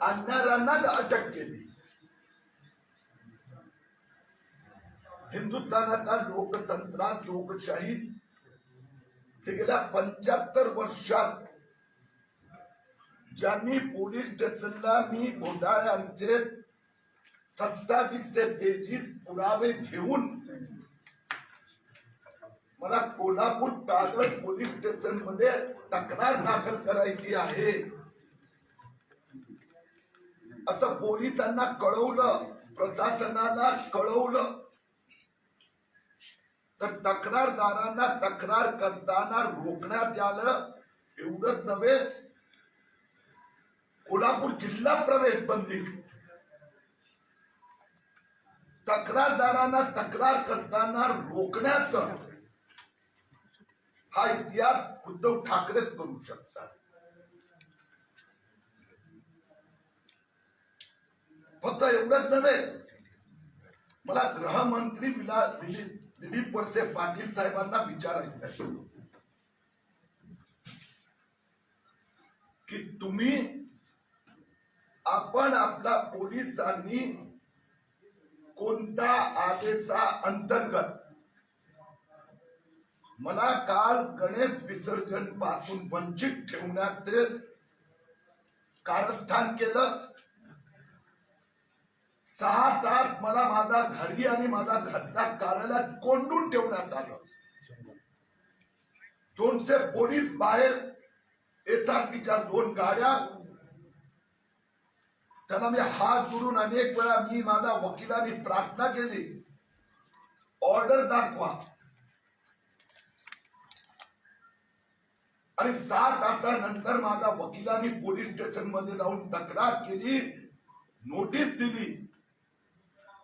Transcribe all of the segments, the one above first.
आणणाऱ्यांना अटक केली. हिंदुस्थानातल्या लोकतंत्रात लोकशाहीत गेल्या 75 वर्षात ज्यांनी पोलीस स्टेशनला मी घोटाळ्यांचे 27 ते बेजीत पुरावे घेऊन मला कोल्हापूर कागड पोलीस स्टेशन मध्ये तक्रार दाखल करायची आहे असं पोलिसांना कळवलं, प्रशासनाला कळवलं, तर तक्रारदारांना तक्रार करताना रोखण्यात आलं. एवढंच नव्हे, कोल्हापूर जिल्हा प्रवेश बंदी, तक्रारदारांना तक्रार करताना रोखण्याचं हा इतिहास उद्धव ठाकरेच करू शकतात. फक्त एवढंच नव्हे, मला गृहमंत्री दिलीप वळसे पाटील साहेबांना विचारायचं आहे की तुम्ही आपण आपला पोलिसांनी कोणत्या आदेशा अंतर्गत मला काल गणेश विसर्जन पासून वंचित ठेवण्याचे कारस्थान केलं. 6 तास मला माझा घरी आणि माझा घरच्या कार्यालयात कोंडून ठेवण्यात आलं. 200 पोलीस बाहेर, एसआरपीच्या 2 गाड्या. त्यांना मी हात जोडून अनेक वेळा मी माझ्या वकिलांनी प्रार्थना केली, ऑर्डर दाखवा. आणि 7 तासानंतर माझ्या वकिलांनी पोलीस स्टेशन मध्ये जाऊन तक्रार केली, नोटीस दिली.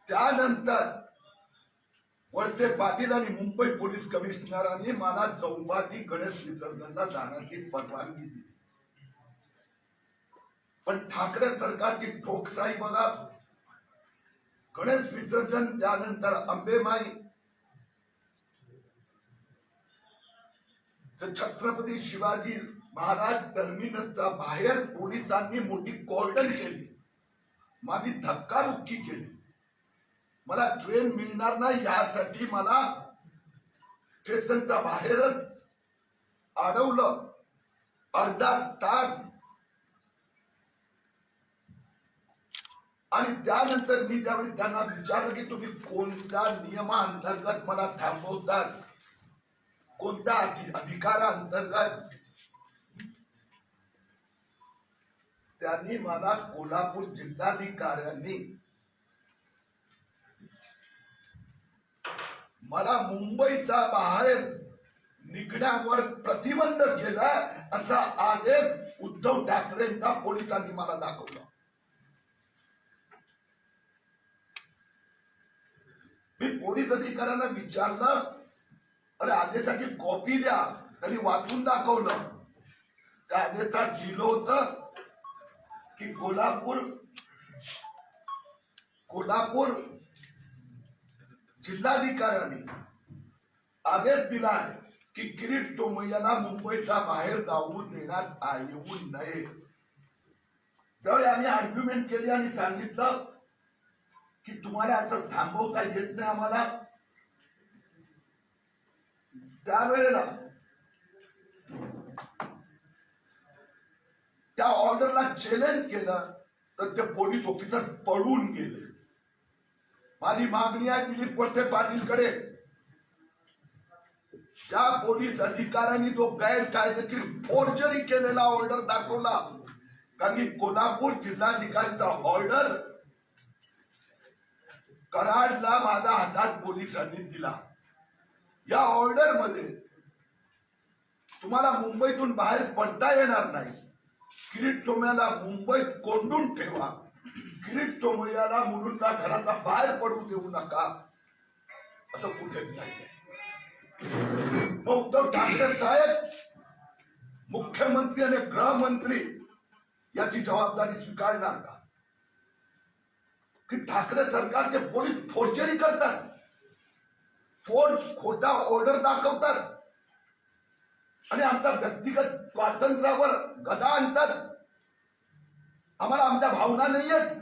त्यानंतर वळसे पाटील आणि मुंबई पोलीस कमिशनरांनी मला चौपाटी गणेश विसर्जनला जाण्याची परवानगी दिली. पण ठाकरे सरकारची ठोकशाही बघा. गणेश विसर्जन, त्यानंतर अंबेमाई, छत्रपती शिवाजी महाराज टर्मिनसच्या बाहेर पोलिसांनी मोठी कॉर्डन केली, माझी धक्काबुक्की केली. मला ट्रेन मिळणार नाही यासाठी मला स्टेशनच्या बाहेरच अडवलं अर्धा तास. आणि त्यानंतर मी ज्यावेळी त्यांना विचारलं की तुम्ही कोणत्या नियमाअंतर्गत मला थांबवतात, कोणत्या अधिकाराअंतर्गत, त्यांनी मला कोल्हापूर जिल्हाधिकाऱ्यांनी मला मुंबईचा बाहेर निघण्यावर प्रतिबंध केला असा आदेश उद्धव ठाकरेंचा पोलिसांनी मला दाखवला. मी पोलीस अधिकाऱ्यांना विचारलं, अरे आदेशाची कॉपी द्या. त्यांनी वाचून दाखवलं. त्या आदेशात लिहिलं होतं की कोल्हापूर जिल्हाधिकाऱ्यांनी आदेश दिला आहे की किरीट तोमय्याला मुंबईच्या बाहेर जाऊ देण्यात येऊ नये. त्यावेळी आम्ही आर्ग्युमेंट केली आणि सांगितलं की तुम्हाला असं थांबवता येत नाही आम्हाला. त्यावेळेला त्या ऑर्डरला चॅलेंज केलं तर ते पोलीस ऑफिसर पळून गेले. माझी मागणी आहे दिलीप वळसे पाटीलकडे, ज्या पोलीस अधिकाऱ्यांनी जो गैरकायदेशीर फोर्जरी केलेला ऑर्डर दाखवला, कारण की कोल्हापूर जिल्हाधिकारीचा ऑर्डर कराडला माझ्या हातात पोलिसांनी दिला. या ऑर्डर मध्ये तुम्हाला मुंबईतून बाहेर पडता येणार नाही, किरीट सोमय्याला मुंबईत कोंडून ठेवा, किरीट सोमय्याला मुलुंडच्या घराचा बाहेर पडू देऊ नका, असं कुठेच नाही. उद्धव ठाकरे साहेब मुख्यमंत्री आणि गृहमंत्री याची जबाबदारी स्वीकारणार का? की ठाकरे सरकारचे पोलीस फोर्जरी करतात, खोटा ऑर्डर दाखवतात आणि आमच्या व्यक्तिगत स्वातंत्र्यावर गदा आणतात. आम्हाला आमच्या भावना नाहीयेत.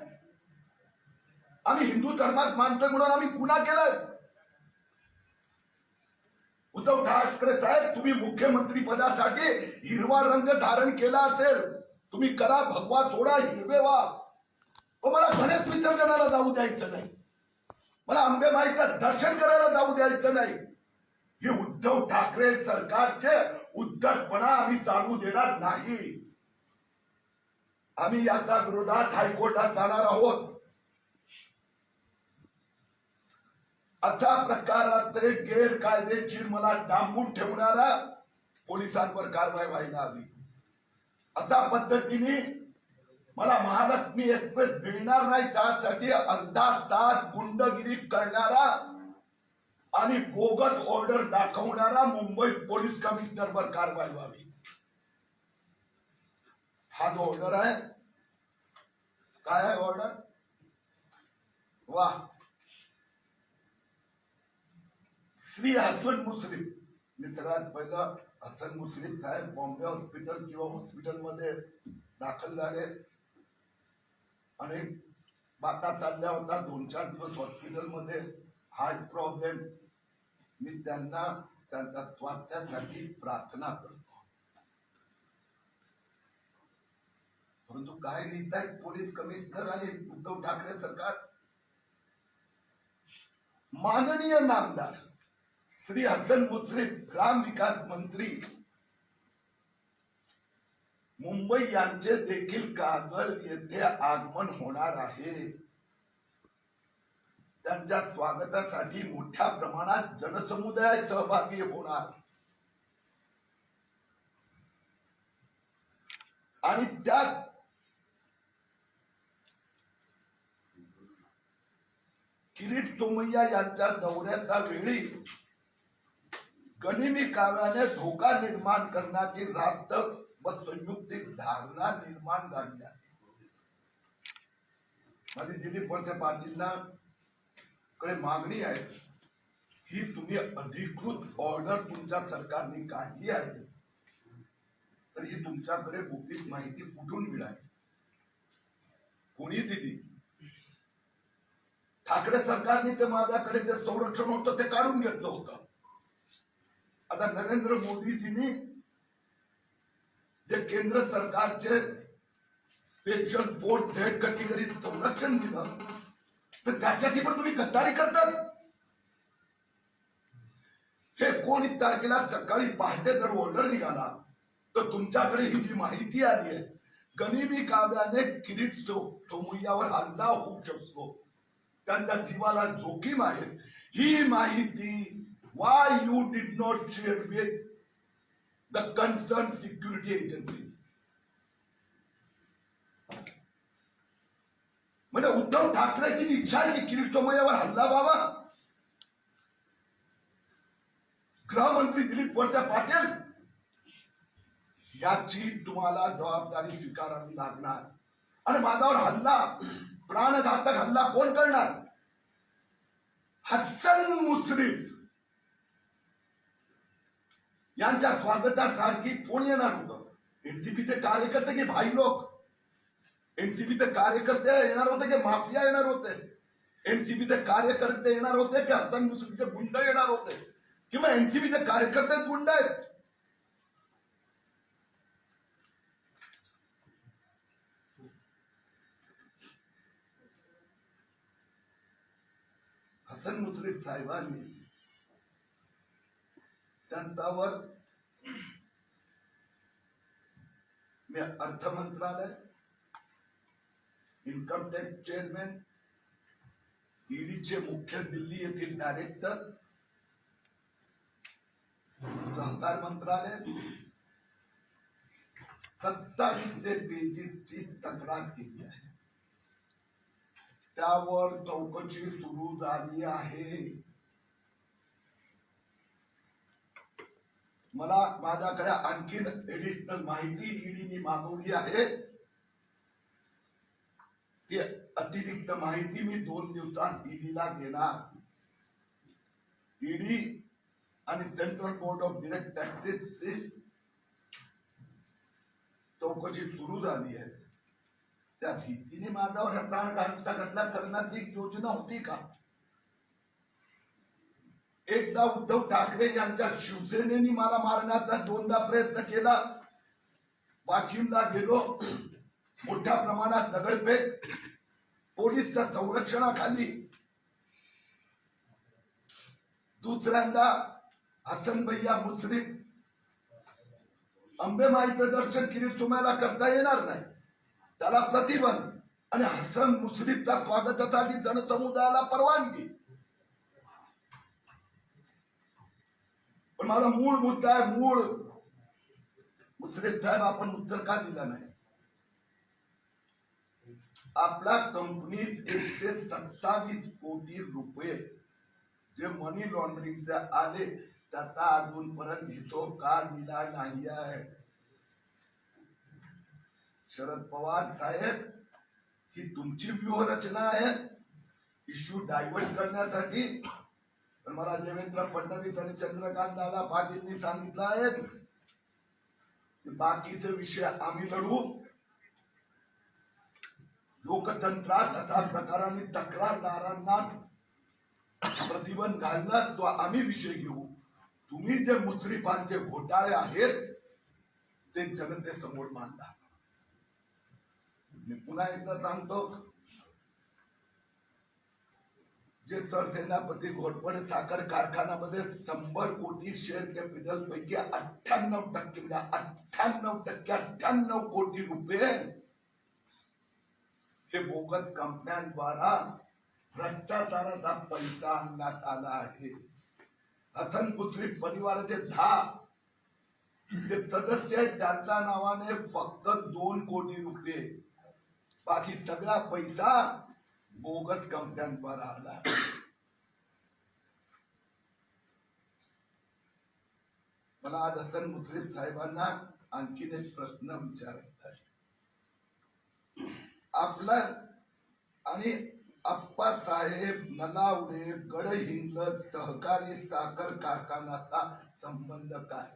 आम्ही हिंदू धर्मात मानतोय म्हणून आम्ही गुन्हा केलाय. उद्धव ठाकरे साहेब, तुम्ही मुख्यमंत्री पदासाठी हिरवा रंग धारण केला असेल, तुम्ही करा, भगवा सोडा, हिरवे व्हा, पण मला गणेश विसर्जनाला जाऊ द्यायचं नाही, मला अंबेमाईचं दर्शन करायला जाऊ द्यायचं नाही. हे उद्धव ठाकरे सरकारचे उद्धटपणा आम्ही चालू देणार नाही. आम्ही याचा विरोधात हायकोर्टात जाणार आहोत. अशा प्रकाराचे गैरकायदेशीर मला डांबून ठेवणारा पोलिसांवर कारवाई व्हायला हवी. अशा पद्धतीने मला महालक्ष्मी एक्सप्रेस मिळणार नाही, त्यासाठी अर्धा तास गुंडगिरी करणारा आणि बोगस ऑर्डर दाखवणारा मुंबई पोलीस कमिशनरवर कारवाई व्हावी. हा जो ऑर्डर आहे, काय आहे ऑर्डर? वा, श्री हसन मुश्रीफ. मी सगळ्यात पहिलं हसन मुश्रीफ साहेब बॉम्बे हॉस्पिटल किंवा हॉस्पिटलमध्ये दाखल झाले आणि बाता चालल्या होता 2-4 दिवस हॉस्पिटलमध्ये, हार्ट प्रॉब्लेम. मी त्यांना त्यांच्या स्वास्थ्यासाठी प्रार्थना करतो. परंतु काय लिहितायत पोलीस कमिशनर आणि उद्धव ठाकरे सरकार? माननीय नामदार श्री हसन मुश्रीफ ग्राम विकास मंत्री मुंबई यांचे देखील कागल येथे आगमन होणार आहे. त्यांच्या स्वागतासाठी मोठ्या प्रमाणात जनसमुदाय सहभागी होणार आणि त्यात किरीट सोमय्या यांच्या दौऱ्याच्या वेळी गनिमी काव्याने धोका निर्माण करण्याची रास्त व संयुक्तिक धारणा निर्माण झाली आहे. माझी दिलीप वळसे पाटीलना कडे मागणी आहे, ही तुम्ही अधिकृत ऑर्डर तुमच्या सरकारने काढली आहे, तर ही तुमच्याकडे गुपित माहिती कुठून मिळाली, कोणी दिली? ठाकरे सरकारने ते माझ्याकडे जे संरक्षण होतं ते काढून घेतलं होतं. आता नरेंद्र मोदीजींनी जे केंद्र सरकारचे स्पेशल फोर्स हेड कॅटेगरी संरक्षण दिलं, तर त्याच्याची पण तुम्ही गद्दारी करतात. हे 19 तारखेला सकाळी पहाटे जर ऑर्डर निघाला तर तुमच्याकडे ही जी माहिती आली आहे, गनिमी काव्याने किरीट सोमय्यावर हल्ला होऊ शकतो, त्यांच्या जीवाला जोखीम आहे, ही माहिती why you did not share with the concerned security agency? म्हणजे उद्धव ठाकरेची इच्छा आहे की किरीट सोमय्यावर हल्ला व्हावा. गृहमंत्री दिलीप वळसे पाटील, याची तुम्हाला जबाबदारी स्वीकारावी लागणार. आणि माझ्यावर हल्ला, प्राणघातक हल्ला कोण करणार? हसन मुश्रीफ यांच्या स्वागतासाठी कोण येणार होतं? एनसीपीचे कार्यकर्ते की भाई लोक? एनसीपीचे कार्यकर्ते येणार होते की माफिया येणार होते? एनसीपीचे कार्यकर्ते येणार होते की हसन मुश्रीफचे गुंड येणार होते? किंवा एनसीपीचे कार्यकर्ते गुंड आहेत? हसन मुश्रीफ साहेबांनी त्यांच्यावर मी अर्थ मंत्रालय, इन्कम टॅक्स चेअरमॅन, ईडीचे मुख्य दिल्ली येथील डायरेक्टर, सहकार मंत्रालय 27 पेजीची तक्रार केली आहे. त्यावर चौकशी सुरू झाली आहे. मला माझ्याकडे आणखी एडिशनल माहिती ईडीने मागवली आहे. ती अतिरिक्त माहिती मी 2 दिवसात ईडीला देणार. ईडी आणि सेंट्रल बोर्ड ऑफ डायरेक्ट टॅक्सेसची चौकशी सुरू झाली आहे. त्या भीतीने माझ्यावर प्राण घातला करण्यात एक योजना होती का? एकदा उद्धव ठाकरे यांच्या शिवसेनेने मला मारण्याचा 2दा प्रयत्न केला. वाशिमला गेलो, मोठ्या प्रमाणात दगडफेक, पोलीसच्या संरक्षणाखाली. दुसऱ्यांदा हसन भैया मुश्रीफ, अंबेमाईचं दर्शन किरीट तुम्हाला करता येणार नाही, त्याला प्रतिबंध, आणि हसन मुश्रीफच्या स्वागतासाठी जनसमुदायाला परवानगी. पण माझा मूळ मुद्दा आहे, मूळ मुश्रीफ साहेब आपण उत्तर का दिला नाही? आपल्या कंपनीत 127 कोटी रुपये जे मनी लॉन्ड्रिंगचे आले त्याचा अजूनपर्यंत हिशोब का दिला नाही आहे? शरद पवार साहेब, ही तुमची व्यूहरचना आहे इश्यू डायव्हर्ट करण्यासाठी. पण मला देवेंद्र फडणवीस आणि चंद्रकांत दादा पाटीलनी सांगितलं आहे की बाकीचे विषय आम्ही लढू. लोकतंत्रात अशा प्रकाराने तक्रारदारांना प्रतिबंध घालणार तो आम्ही विषय घेऊ. तुम्ही जे मुश्रीफांचे घोटाळे आहेत ते जनतेसमोर मांडा. मी पुन्हा एकदा सांगतो, जे सरसेनापती घोरपडे साखर कारखान्यामध्ये 100 कोटी शेअर कॅपिटल पैकी 98% म्हणजे 98 कोटी रुपये हे बोगस कंपन्यांद्वारा भ्रष्टाचाराचा पैसा आणण्यात आला आहे. हसन मुश्रीफ परिवाराचे 10 जे सदस्य आहेत त्यांच्या नावाने फक्त 2 कोटी रुपये, बाकी सगळा पैसा बोगस कंपन्यांद्वारा आला. मला आज हसन मुश्रीफ साहेबांना आणखीन एक प्रश्न विचारायचा आहे. आपला आणि आप्पासाहेब नलावडे गडहिंग्लज सहकारी साखर कारखान्याचा संबंध काय?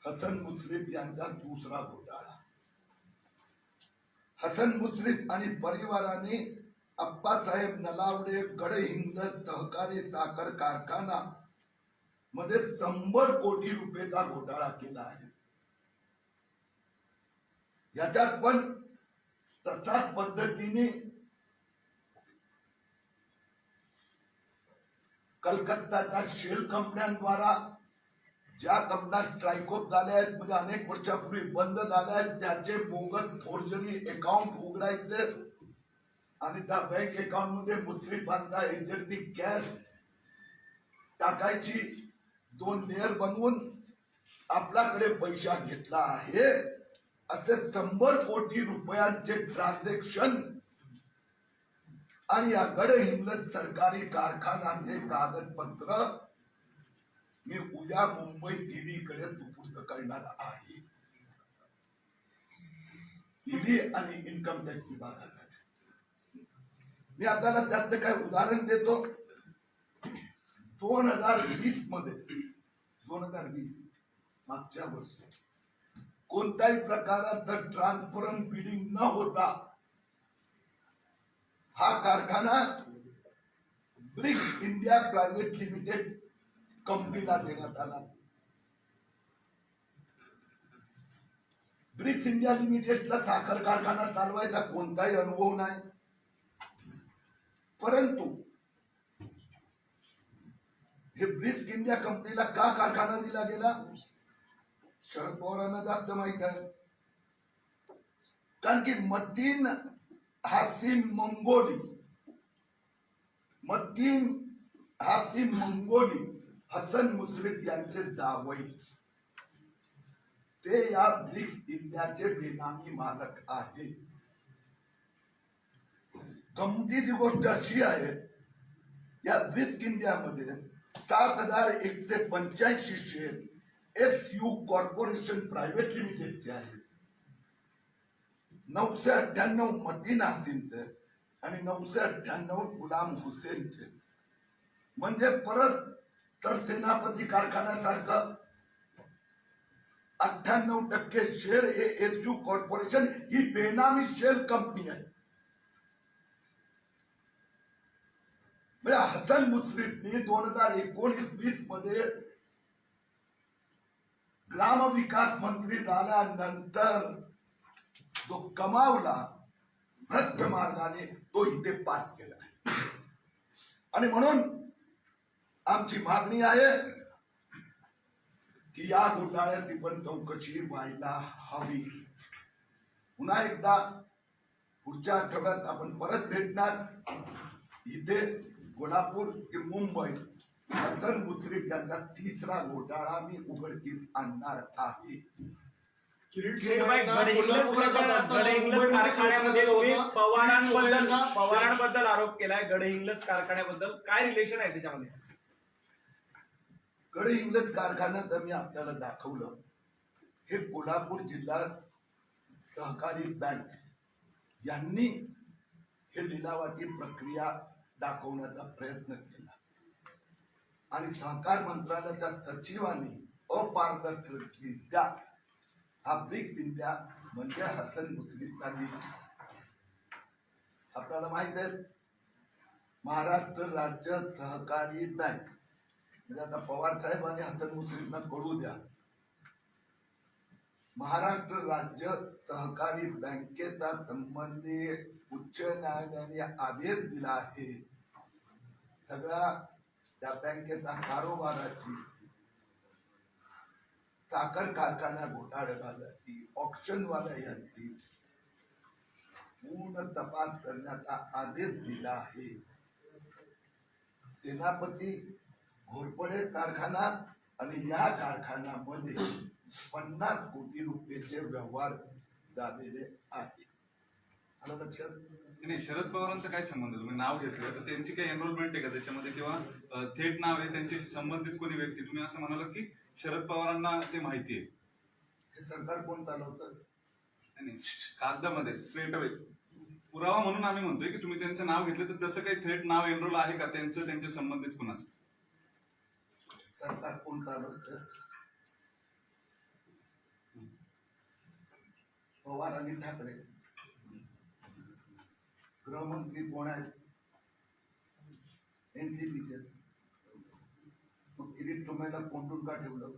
हसन मुश्रीफ यांचा दुसरा घोटाळा. हसन मुश्रीफ आणि परिवाराने आप्पासाहेब नलावडे गडहिंग्लज सहकारी साखर कारखाना मध्ये 100 कोटी रुपयेचा घोटाळा केला आहे. याच्यात पण तशाच पद्धतीने कलकत्ताच्या शेल कंपन्यांद्वारा ज्या कंपन्या स्ट्राईकऑफ झाल्या आहेत, म्हणजे अनेक वर्षापूर्वी बंद झाल्या आहेत, त्याचे बोगस फोर्जरी अकाउंट उघडायचे आणि त्या बँक अकाउंट मध्ये मुश्रीफांचा एजंटनी कॅश टाकायची, 2 लेअर बनवून आपल्याकडे पैसा घेतला आहे. असे 100 कोटी रुपयांचे ट्रान्झॅक्शन आणि या गडहिंग्लज सरकारी कारखान्याचे कागदपत्र मी उद्या मुंबई ईडीकडे सुपूर्द करणार आहे. ईडी आणि इन्कम टॅक्स विभागाकडे. मी आपल्याला त्यातले काय उदाहरण देतो. 2020 मध्ये 2020 मागच्या वर्षी कोणत्याही प्रकारात ट्रान्सपरंट बिडिंग न होता हा कारखाना ब्रिक्स इंडिया प्रायव्हेट लिमिटेड कंपनीला देण्यात आला. ब्रिक्स इंडिया लिमिटेडला साखर कारखाना चालवायचा कोणताही अनुभव नाही, परंतु हे ब्रिक्स इंडिया कंपनीला का कारखाना दिला गेला शरद पवारांना जास्त माहित आहे. कारण की मतीन हासिम मंगोली हसन मुश्रीफ यांचे जावई, ते या ब्रिक्स इंडियाचे बेनामी मालक आहे. गमतीची गोष्ट अशी आहे, या ब्रिक्स इंडियामध्ये 7185 शेअर SU कॉर्पोरेशन प्रायव्हेट लिमिटेडचे आहेत. 998 मतीन हासिमचे आणि 998 गुलाम हुसेनचे. म्हणजे परत तर सेनापती कारखान्यासारखं 98% शेअर हे एसयू कॉर्पोरेशन ही बेनामी शेअर कंपनी आहे. म्हणजे हसन मुश्रीफनी 2019-20 मध्ये ग्रामविकास मंत्री झाल्यानंतर जो कमावला भ्रष्ट मार्गाने तो इथे पाठ केला. आणि म्हणून आमची मागणी आहे की या घोटाळ्याची पण चौकशी व्हायला हवी. पुन्हा एकदा पुढच्या आठवड्यात आपण परत भेटणार. इथे कोल्हापूर ते मुंबई हसन मुश्रीफ यांचा तिसरा घोटाळा मी उघडकीस आणणार आहे. पवारांबद्दल आरोप केलाय. गडहिंग्लज कारखान्याबद्दल काय रिलेशन आहे त्याच्यामध्ये? गडहिंग्लज कारखान्यात मी आपल्याला दाखवलं. हे कोल्हापूर जिल्हा सहकारी बँक यांनी हे लिलावाची प्रक्रिया दाखवण्याचा प्रयत्न केला आणि सहकार मंत्रालयाच्या सचिवांनी अपारदर्शकरित्या हा ब्रिक्स इंडिया म्हणजे हसन मुश्रीफला दिला. आपल्याला माहित आहे महाराष्ट्र राज्य सहकारी बँक म्हणजे आता पवार साहेब आणि हसन मुश्रीफना कळू द्या. महाराष्ट्र राज्य सहकारी बँकेचा संबंधी उच्च न्यायालयाने आदेश दिला आहे. सगळ्या त्या बँकेचा कारोबाराची, साखर कारखाना घोटाळेबाजाची, ऑक्शनवाल्या यांची पूर्ण तपास करण्याचा आदेश दिला आहे. सेनापती घोरपडे कारखाना आणि या कारखान्यामध्ये 50 कोटी रुपयाचे व्यवहार झालेले आहेत. आलं लक्षात? नाही, शरद पवारांचा काय संबंध? तुम्ही नाव घेतलं तर त्यांची काही एनरोलमेंट आहे का त्याच्यामध्ये, किंवा थेट नाव आहे त्यांच्याशी संबंधित कोणी व्यक्ती? तुम्ही असं म्हणालात की शरद पवारांना ते माहिती आहे. हे सरकार कोण चालवतं? नाही, कागदामध्ये स्ट्रेट अवे पुरावा म्हणून आम्ही म्हणतोय की तुम्ही त्यांचं नाव घेतलं तर तसं काही थेट नाव एनरोल आहे का त्यांचं, त्यांच्या संबंधित कुणाचं? सरकार कोण चालवतं? पवार आणि ठाकरे. गृहमंत्री कोण आहेत? एनसीपीचे. मग किरीट तुम्हाला कोंडून का ठेवलं?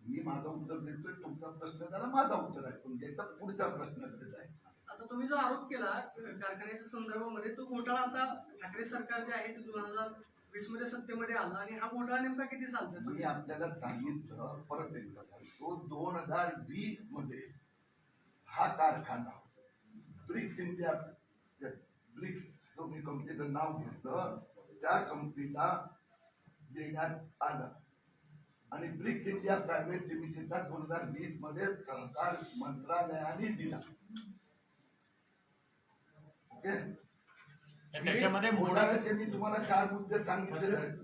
मी माझं उत्तर देतोय, तुमचा प्रश्न झाला, माझा उत्तर आहे. तुमच्या पुढचा प्रश्न देत आहे. आता तुम्ही जो आरोप केला कारखान्याच्या संदर्भामध्ये, तो घोटाळा आता ठाकरे सरकार जे आहे ते 2020 मध्ये सत्तेमध्ये आला आणि हा घोटाळा नेमका किती सालचा? मी आपल्याला सांगितलं परत एकदा सांगतो, 2020 मध्ये हा कारखाना ब्रिक्स इंडिया, ब्रिक्स तुम्ही कंपनीचं नाव घेतलं, त्या कंपनीला देण्यात आला आणि ब्रिक्स इंडिया प्रायव्हेट लिमिटेडचा 2020 मध्ये सहकार मंत्रालयाने दिला. ओके, त्याच्यामध्ये घोटाळ्याचे मी तुम्हाला 4 मुद्दे सांगितलेले आहेत.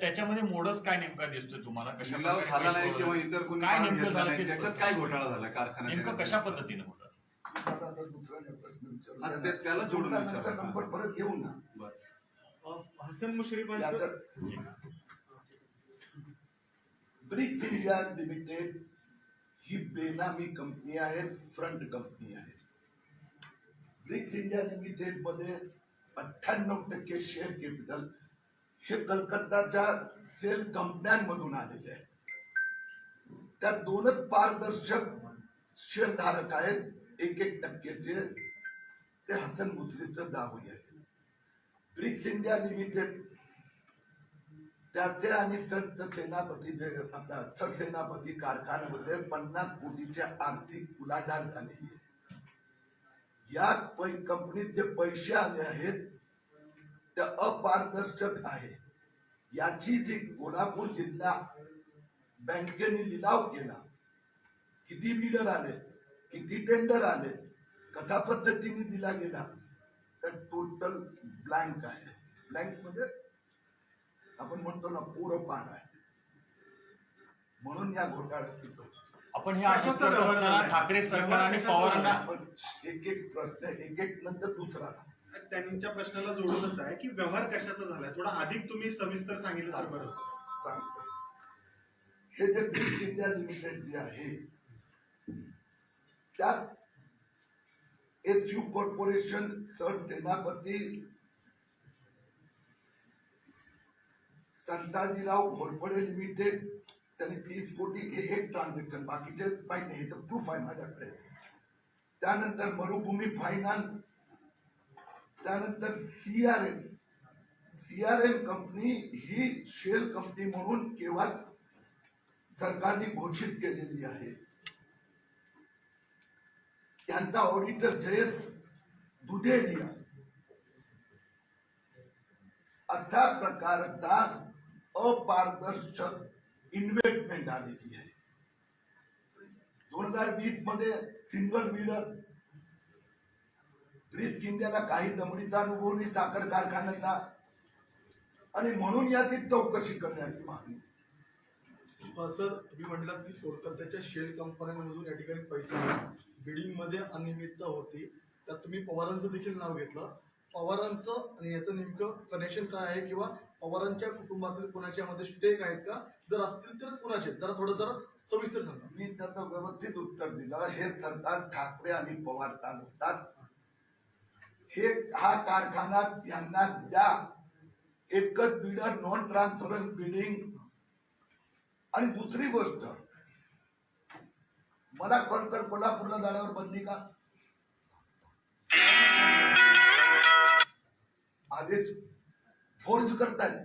त्याच्यामध्ये मोडस काय नेमका दिसतोय तुम्हाला? कशा लिलाव झाला नाही किंवा इतर कोणी काय नाव नेमकं घेतलं झालं नाही, ते त्याच्यात काय घोटाळा झाला कारखान्यात? नेमकं कशा पद्धतीने होतं? मला आता दुसरा प्रश्न विचारू आता द्या. त्याला जोडून नंतर विचारा. नंबर परत घेऊ ना. हसन मुश्रीफांचं याच्यात ब्रिक्स इंडिया लिमिटेड ही बेनामी कंपनी आहे, फ्रंट कंपनी आहे. ब्रिक्स इंडिया लिमिटेड मध्ये 98% शेअर कॅपिटल हे कलकत्ताच्या सेल कंपन्यांमधून आलेले आहे. त्यात 2च पारदर्शक शेअरधारक आहेत, 1% ते हसन मुश्रीफचं दावे आहे. ब्रिक्स इंडिया लिमिटेड त्याचे आणि संत सेनापती जे आपला सरसेनापती कारखान्यामध्ये 50 कोटीच्या आर्थिक उलाढाल झालेली आहे. या कंपनीत जे पैसे आले आहेत ते अपारदर्शक आहे. याची जी कोल्हापूर जिल्हा बँकेने लिलाव केला, किती बिडर आले, किती टेंडर आले, कशा पद्धतीने दिला गेला, तर टोटल ब्लँक आहे. ब्लँक म्हणजे आपण म्हणतो ना पुरं पान आहे. म्हणून या घोटाळ्याची चौकशी. आपण हे आशा करत असताना ठाकरे सरकार आणि पवारांना एक एक प्रश्न, एक एक नंतर दुसरा. त्यांच्या प्रश्नाला जोडूनच आहे की व्यवहार कशाचा झालाय, थोडा अधिक तुम्ही सविस्तर सांगितलं तर बरं. सांगतो. हे जे क्विक इंडिया लिमिटेड जे आहे त्यात एचयू कॉर्पोरेशन सरसेनापती संताजीराव घोरपडे लिमिटेड त्यांनी 30 कोटी हे एक ट्रान्झॅक्शन, बाकीचे माहिती हे तर प्रूफ आहे माझ्याकडे. त्यानंतर मरुभूमी फायनान्स, त्यानंतर सीआरएम कंपनी ही शेल कंपनी म्हणून केवळ सरकारने घोषित केलेली आहे. त्यांचा ऑडिटर जयेश दुधेडिया अशा प्रकारचा अपारदर्शक इन्व्हेस्टमेंट आलेली आहे. 2020 मध्ये सिंगल व्हीलर ब्रिज इंडियाला काही दमडीचा अनुभव नाही साखर कारखान्याचा, आणि म्हणून याची चौकशी करण्याची मागणी. सर, तुम्ही म्हटलात की कोलकात्याच्या शेल कंपन्यांमधून या ठिकाणी पैसे बिडिंग मध्ये अनियमितता होती, त्यात तुम्ही पवारांचं देखील नाव घेतलं. पवारांचं आणि याचं नेमकं कनेक्शन काय आहे, किंवा पवारांच्या कुटुंबातील कोणाच्या मध्ये स्टेक आहेत का, जर असतील तर कुणाचे, जरा सविस्तर सांगा. मी त्याचं व्यवस्थित उत्तर दिलं. हे सरकार ठाकरे आणि पवार चालवतात. हा कारखाना यांना द्या, एकच बिडर, नॉन ट्रान्सफरन्स बिडिंग. आणि दुसरी गोष्ट, मला कोलकर कोल्हापूरला जाण्यावर बंदी का? आदेश फोर्स करतायत.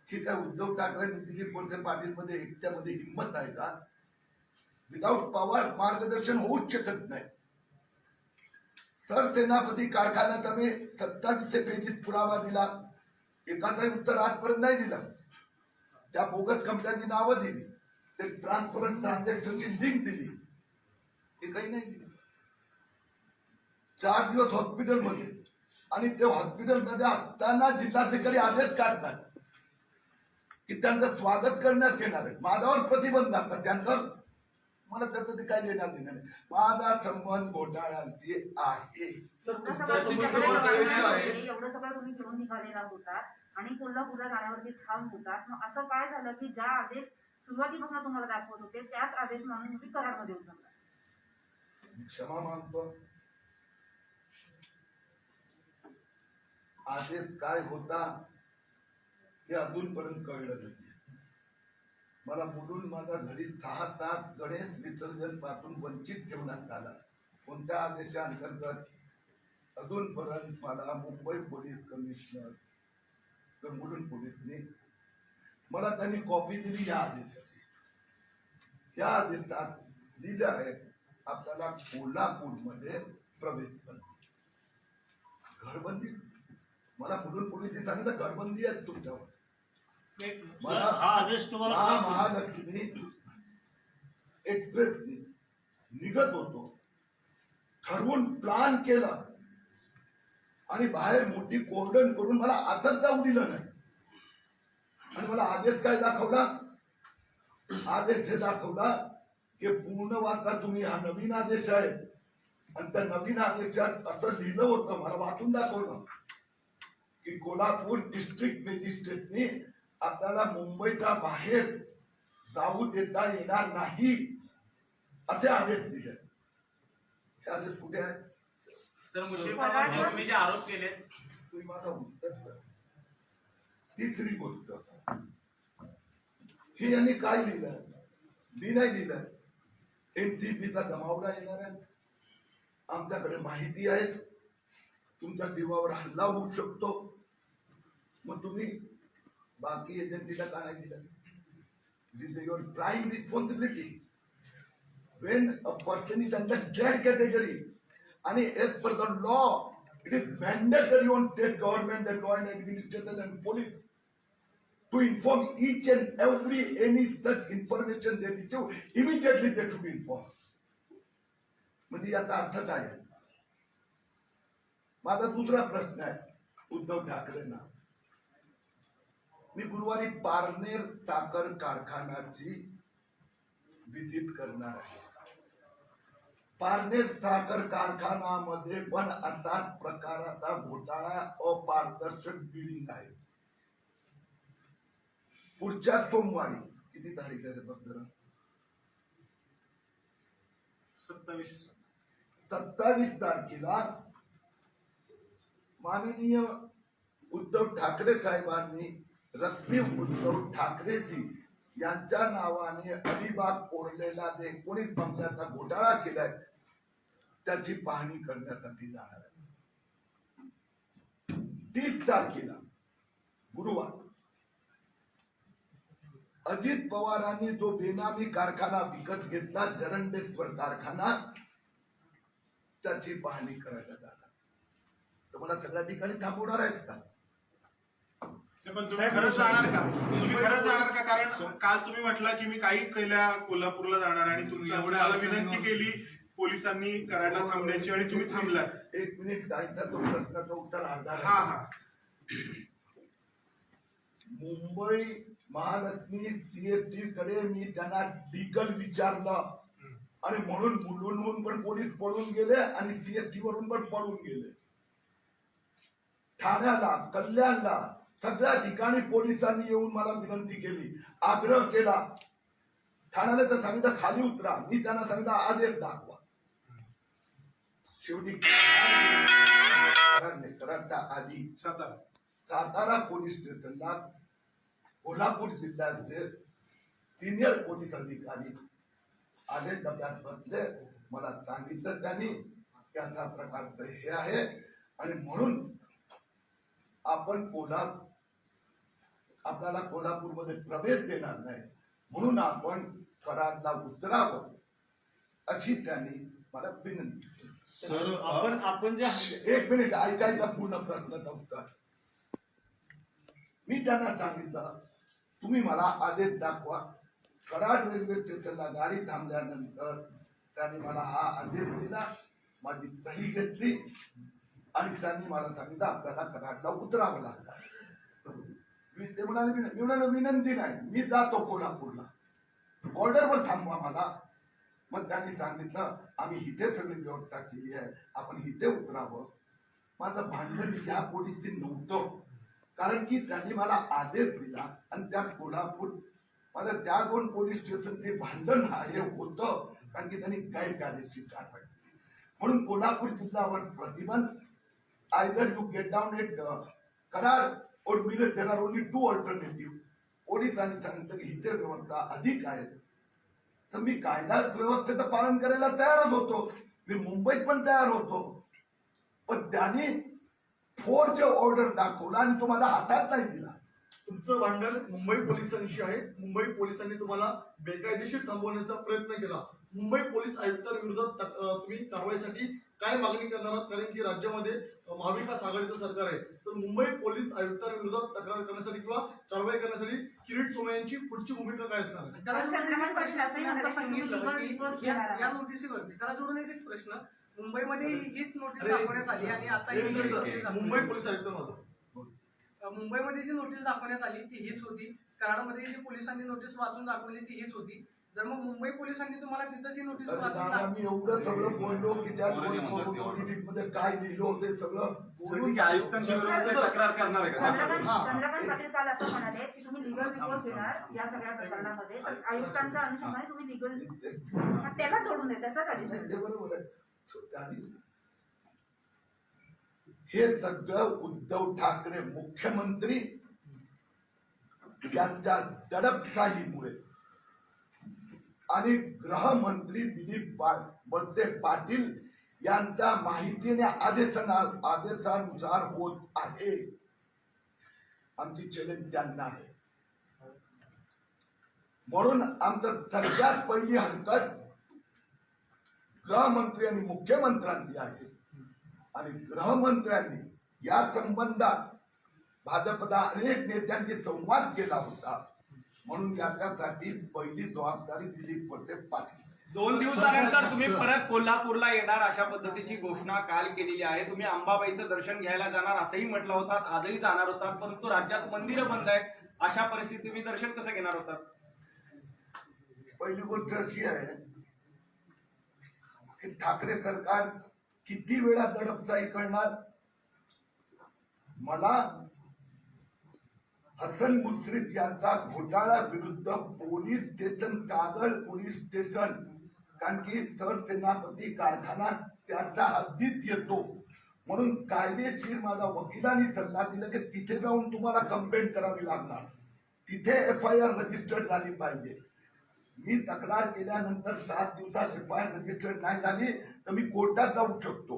ठीक आहे, उद्धव ठाकरे आणि दिलीप वळसे पाटील मध्ये एकच्यामध्ये हिंमत आहे का? विदाऊट पवार मार्गदर्शन होऊच शकत नाही. सरसेनापती कारखान्याचा मी 27 पेजीत पुरावा दिला, एखादा उत्तर आजपर्यंत नाही दिला. त्या बोगस कंपन्यांची नावं दिली, ते ट्रान्सपरंट ट्रान्झॅक्शनची लिंक दिली, हे काही नाही दिली. 4 दिवस हॉस्पिटलमध्ये, आणि ते हॉस्पिटलमध्ये असताना जिल्हाधिकारी आदेश काढतात की त्यांचं स्वागत करण्यात येणार आहे. माझ्यावर प्रतिबंध आणतात, त्यांचं मला त्याचं ते काय देण्यात येणार नाही. माझा संबंध घोटाळ्यांची आहे. सर, एवढं तुमचा संबंध सगळं घोटाळ्याशी आहे. एवढं सगळं तुम्ही घेऊन निघालेला होता आणि कोल्हापूरला जाण्यावरती ठाम होता. मग असं काय झालं की ज्या आदेश सुरुवातीपासून तुम्हाला दाखवत होते त्याच आदेश मानून तुम्ही करारमध्ये उतरला? क्षमा मागतो. आदेश काय होता हे अजूनपर्यंत कळलं नाही. मला बोलून माझ्या घरी 6 तास गणेश विसर्जन पासून वंचित ठेवण्यात आला. कोणत्या आदेशाअंतर्गत अजूनपर्यंत मला मुंबई पोलीस कमिशनर मुलुंड पोलीसने मला त्यांनी कॉपी दिली या आदेशाची. या आदेशात लिहिलं आहे आपल्याला कोल्हापूरमध्ये प्रवेश बंदी, घरबंदी. मला मुलुंड पोलीसने सांगितलं घरबंदी आहे तुमच्यावर. मला हा आदेश तुम्हाला महालक्ष्मी एक्सप्रेस निघत होतो, ठरवून प्लान केला आणि बाहेर मोठी कोर्डन करून मला आतच जाऊ दिलं नाही. आणि मला आदेश काय दाखवला? आदेश हे दाखवला की पूर्ण वाचा तुम्ही, हा नवीन आदेश आहे. आणि त्या नवीन आदेशात असं लिहिलं होतं, मला वाचून दाखवलं की कोल्हापूर डिस्ट्रिक्ट मॅजिस्ट्रेटने आपल्याला मुंबईच्या बाहेर जाऊ देता येणार नाही असे आदेश दिले. हे आदेश कुठे आहे? सर, मुश्रीफ पवार तुम्ही जे आरोप केले, तुम्ही माझा उत्तर द्या. तिसरी गोष्ट, हे यांनी काय लिहिलं? मी नाही लिहिलं. एनसीपीचा जमावडा येणार आहे, आमच्याकडे माहिती आहे, तुमच्या जीवावर हल्ला होऊ शकतो. मग तुम्ही बाकी एजन्सीला का नाही दिलं? With your prime responsibility. When a person is under that category, and as per the law, it is mandatory on state government and law and administration and police to inform each and every any such information they receive, immediately they should be informed. म्हणजे याचा अर्थ काय आहे? माझा दुसरा प्रश्न आहे उद्धव ठाकरेंना. मी गुरुवारी पारनेर साखर कारखान्याची व्हिजिट करणार आहे. पारनेर साखर कारखान्यामध्ये पण असाच प्रकाराचा घोटाळा, अपारदर्शक बिडिंग आहे. पुढच्या सोमवारी किती तारीख आहे बघ जरा 27 तारखेला माननीय उद्धव ठाकरे साहेबांनी रश्मी उद्धव ठाकरेजी यांच्या नावाने अलिबाग कोरलेला जे 19 बंगल्याचा घोटाळा केलाय त्याची पाहणी करण्यासाठी जाणार आहे. 30 तारखेला गुरुवार अजित पवारांनी जो बेनामी कारखाना विकत घेतला जरंडेश्वर कारखाना त्याची पाहणी करायला जाणार. तुम्हाला सगळ्या ठिकाणी थांबवणार आहेत का? पण तुम्ही खरंच जाणार का? तुम्ही खरंच जाणार का? कारण काल तुम्ही म्हटलं की मी काही केल्या कोल्हापूरला जाणार आणि तुम्ही मला विनंती केली पोलिसांनी करायला थांबण्याची आणि तुम्ही थांबला. 1 मिनिट कायचा तो प्रश्नाचं उत्तर अर्धा हा हा मुंबई महालक्ष्मी सीएसटी कडे मी त्यांना लिगल विचारलं आणि म्हणून मुलुंडहून पण पोलीस पळून गेले आणि सीएसटी वरून पण पळून गेले. ठाण्याला कल्याणला सगळ्या ठिकाणी पोलिसांनी येऊन मला विनंती केली, आग्रह केला. ठाण्याला तर सांगितलं खाली उतरा, मी त्यांना सांगितलं आदेश दाखवा. शेवटी कराडच्या आधी सातारा पोलीस स्टेशनला कोल्हापूर जिल्ह्याचे सिनियर पोलीस अधिकारी आले, डब्यात बसले. मला सांगितलं त्यांनी की अशा प्रकारचं हे आहे आणि म्हणून आपण आपल्याला कोल्हापूरमध्ये प्रवेश देणार नाही, म्हणून आपण कराडला उतरावं अशी त्यांनी मला विनंती केली. आपण जे 1 मिनिट ऐकायचा पूर्ण प्रश्नाचं उत्तर. मी त्यांना सांगितलं तुम्ही मला आदेश दाखवा. कराड रेल्वे स्टेशनला गाडी थांबल्यानंतर त्यांनी मला हा आदेश दिला, माझी सही घेतली आणि त्यांनी मला सांगितलं आपल्याला कराडला उतरावं लागणार. ते म्हणाले मी म्हणालो विनंती नाही, मी जातो कोल्हापूरला, बॉर्डरवर थांबवा मला. मग त्यांनी सांगितलं आम्ही इथे सगळी व्यवस्था केली आहे, आपण इथे उतरावं. माझं भांडण या पोलीसची नव्हतं, कारण की त्यांनी मला आदेश दिला आणि त्यात कोल्हापूर माझं त्या 2 पोलीस स्टेशनचे भांडण हे होतं, कारण की त्यांनी गैरकायदेशीर कारवाई केली. म्हणून कोल्हापूर जिल्ह्यावर प्रतिबंध. Either you get down at Karad or there R only 2 alternative. पोलिसांनी सांगितलं की इथे व्यवस्था अधिक आहे, तर मी कायदा व्यवस्थेचं पालन करायला तयारच होतो. मी मुंबईत पण तयार होतो, पण त्यांनी फोर्स ऑर्डर दाखवला आणि तो माझ्या हातात नाही दिला. तुमचं भांडण मुंबई पोलिसांशी आहे. मुंबई पोलिसांनी तुम्हाला बेकायदेशीर थांबवण्याचा प्रयत्न केला. मुंबई पोलीस आयुक्तांविरोधात तुम्ही कारवाईसाठी काय मागणी करणार आहात? कारण की राज्यामध्ये महाविकास आघाडीचं सरकार आहे, तर मुंबई पोलीस आयुक्तांविरोधात तक्रार करण्यासाठी किंवा कारवाई करण्यासाठी किरीट सोमय्यांची पुढची भूमिका काय असणार आहे? त्याला जोडून एक प्रश्न आपण आता सांगितलं की या नोटिसीवरती त्याला जोडून एक प्रश्न, मुंबईमध्ये हीच नोटीस दाखवण्यात आली आणि आता ही नोटीस मुंबई पोलीस आयुक्तांमध्ये मुंबईमध्ये जी नोटीस दाखवण्यात आली ती हीच होती, कराडमध्ये जी पोलिसांनी नोटीस वाचून दाखवली ती हीच होती. जर मग मुंबई पोलिसांनी तुम्हाला तिथंच ही नोटीस वाचून मी एवढं सगळं बोललो की त्या नोटिसमध्ये काय लिहिलं होते सगळं बोलून आयुक्तांच्या विरोधात तक्रार करणार आहे का? चंद्रकांत पाटील काल असं म्हणाले की तुम्ही लिगल रिपोर्ट घेणार या सगळ्या प्रकरणामध्ये, तर आयुक्तांच्या अनुषंगाने तुम्ही लिगल त्याला जोडून दे त्याचा काही ते बरोबर आहे. हे सगळं उद्धव ठाकरे मुख्यमंत्री यांच्या दडपशाहीमुळे आणि गृहमंत्री दिलीप वळसे पाटील यांच्या माहितीने आदेशानुसार होत आहे. आमची चॅलेंज त्यांना आहे. म्हणून आमचं सगळ्यात पहिली हरकत गृहमंत्री आणि मुख्यमंत्र्यांची आहे आणि गृहमंत्र्यांनी या संबंधात भाजपचा अनेक नेत्यांशी संवाद केला होता, म्हणून याच्यासाठी पहिली जबाबदारी दिलीप वळसे पाटील. 2 दिवसानंतर तुम्ही परत कोल्हापूरला येणार अशा पद्धतीची घोषणा काल केलेली आहे. तुम्ही अंबाबाईचं दर्शन घ्यायला जाणार असंही म्हटलं होतं, आजही जाणार होतात, परंतु राज्यात मंदिरं बंद आहेत. अशा परिस्थितीत तुम्ही दर्शन कसं घेणार होतात? पहिली गोष्ट अशी आहे की ठाकरे सरकार किती वेळा दडपशाही करणार. मला हसन मुश्रीफ यांचा घोटाळा विरुद्ध police station Kagal police station, कारण की सरसेनापती कारखाना त्याच्या हद्दीत येतो, म्हणून कायदेशीर माझा वकिलांनी सल्ला दिला की तिथे जाऊन तुम्हाला कंप्लेंट करावी लागणार, तिथे FIR रजिस्टर्ड झाली पाहिजे. मी तक्रार केल्यानंतर 7 दिवसात FIR रजिस्टर्ड नाही झाली तर मी कोर्टात जाऊ शकतो.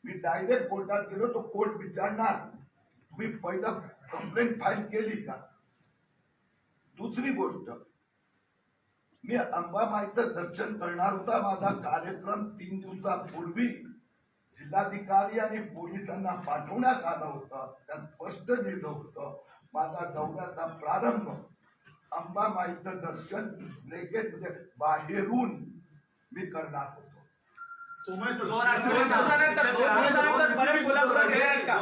मी डायरेक्ट कोर्टात गेलो तो कोर्ट विचारणार तुम्ही पहिलं कंप्लेंट फाईल केली का. दुसरी गोष्ट, मी अंबामाईचं दर्शन करणार होता. माझा कार्यक्रम 3 दिवसापूर्वी जिल्हाधिकारी आणि पोलिसांना पाठवण्यात आला होता. त्यात स्पष्ट लिहिलं होतं माझा दौऱ्याचा प्रारंभ अंबामाईचं दर्शन ब्रॅकेटमध्ये बाहेरून मी करणार होतो. सोमय सर, दोन दिवसानंतर परत कोल्हापूरला येणार का?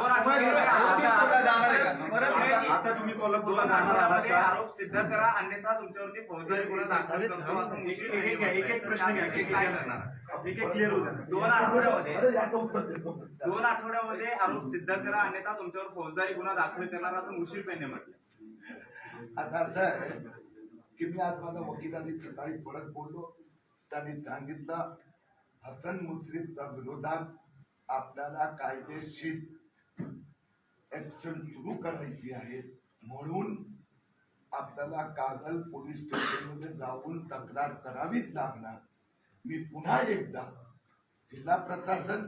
आता तुम्ही कोल्हापूरला जाणार आहात का? आरोप सिद्ध करा अन्यथा तुमच्यावरती फौजदारी गुन्हा दाखल करतो असं मुश्रीफ यांनी एक एक प्रश्न घ्या, एक एक काय घ्या. करणार? एक एक क्लिअर होऊ द्या. 2 आठवड्यामध्ये अरे याचं उत्तर देतो. 2 आठवड्यामध्ये आरोप सिद्ध करा अन्यथा तुमच्यावर फौजदारी गुन्हा दाखल करणार असं मुश्रीफ यांनी म्हटलं. आता असं आहे की मी आज माझ्या वकिलांनी सकाळी परत बोललो, त्यांनी सांगितलं हसन मुश्रीफच्या विरोधात आपल्याला कायदेशीर ऍक्शन सुरू करायची आहे, म्हणून आपल्याला कागल पोलीस स्टेशनमध्ये जाऊन तक्रार करावीच लागणार. मी पुन्हा एकदा जिल्हा प्रशासन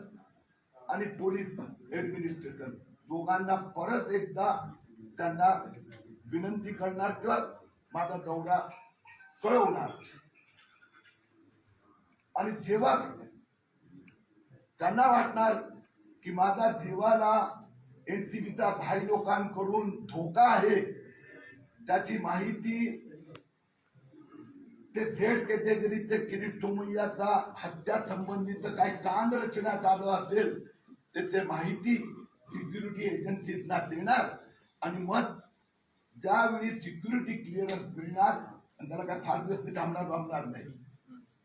आणि पोलीस ऍडमिनिस्ट्रेशन दोघांना परत एकदा त्यांना विनंती करणार किंवा माझा दौरा कळवणार. आणि जेव्हा त्यांना वाटणार की माझा जीवाला NCBचा भाई लोकांकडून धोका आहे, त्याची माहिती ते झेड कॅटेगरीचे किरीट सोमय्याचा हत्या संबंधित काही कांड रचण्यात आलं असेल ते माहिती सिक्युरिटी एजन्सीजना देणार आणि मग ज्यावेळी सिक्युरिटी क्लिअरन्स मिळणार आणि त्याला काय फार दिवस मी थांबणार नाही,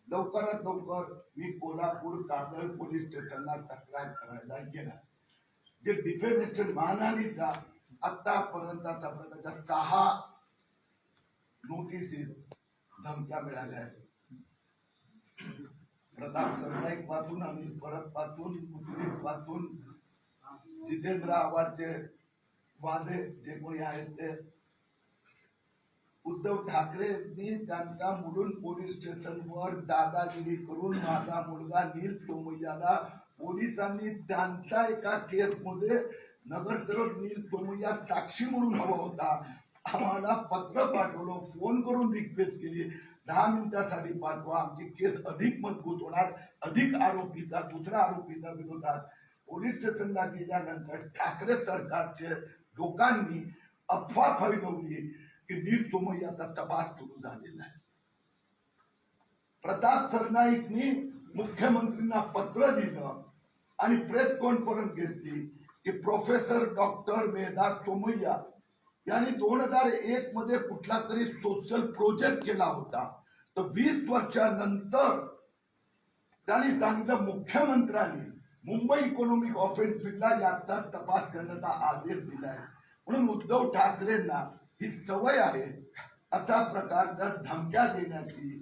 लवकरात लवकर मी कोल्हापूर कागल पोलीस स्टेशनला तक्रार करायला येणार. जे डिफेमेशन मानहानीचा आतापर्यंतचा प्रकारच्या 6 नोटीस धमक्या मिळाल्या आहेत. प्रताप सरनाईक पासून अनिल परब पासून मुश्रीफ पासून जितेंद्र आव्हाडचे वादे जे कोणी आहेत ते उद्धव ठाकरेंनी त्यांच्या मुलुंड पोलीस स्टेशनवर दादागिरी करून माझा मुलगा नील सोमय्याला पोलिसांनी त्यांच्या एका केसमध्ये नगरसेवक नील सोमय्या साक्षी म्हणून हवा होता, आम्हाला पत्र पाठवलं, फोन करून रिक्वेस्ट केली 10 मिनिटासाठी पाठवा, आमची केस अधिक मजबूत होणार, अधिक आरोपीचा दुसऱ्या आरोपीच्या विरोधात. पोलीस स्टेशनला गेल्यानंतर ठाकरे सरकारचे लोकांनी अफवा फैलवली की नील सोमय्याचा तपास सुरू झालेला आहे. प्रताप सरनाईकनी मुख्यमंत्र्यांना पत्र दिलं आणि प्रेस कॉन्फरन्स घेतली की प्रोफेसर डॉक्टर मेधा सोमय्या यांनी 2001 मध्ये कुठला तरी सोशल प्रोजेक्ट केला होता, तर 20 वर्षानंतर त्यांनी सांगितलं मुख्यमंत्र्यांनी मुंबई इकॉनॉमिक ऑफेन्सिव्हला याचा तपास करण्याचा आदेश दिलाय. म्हणून उद्धव ठाकरेंना ही सवय आहे अशा प्रकारच्या धमक्या देण्याची.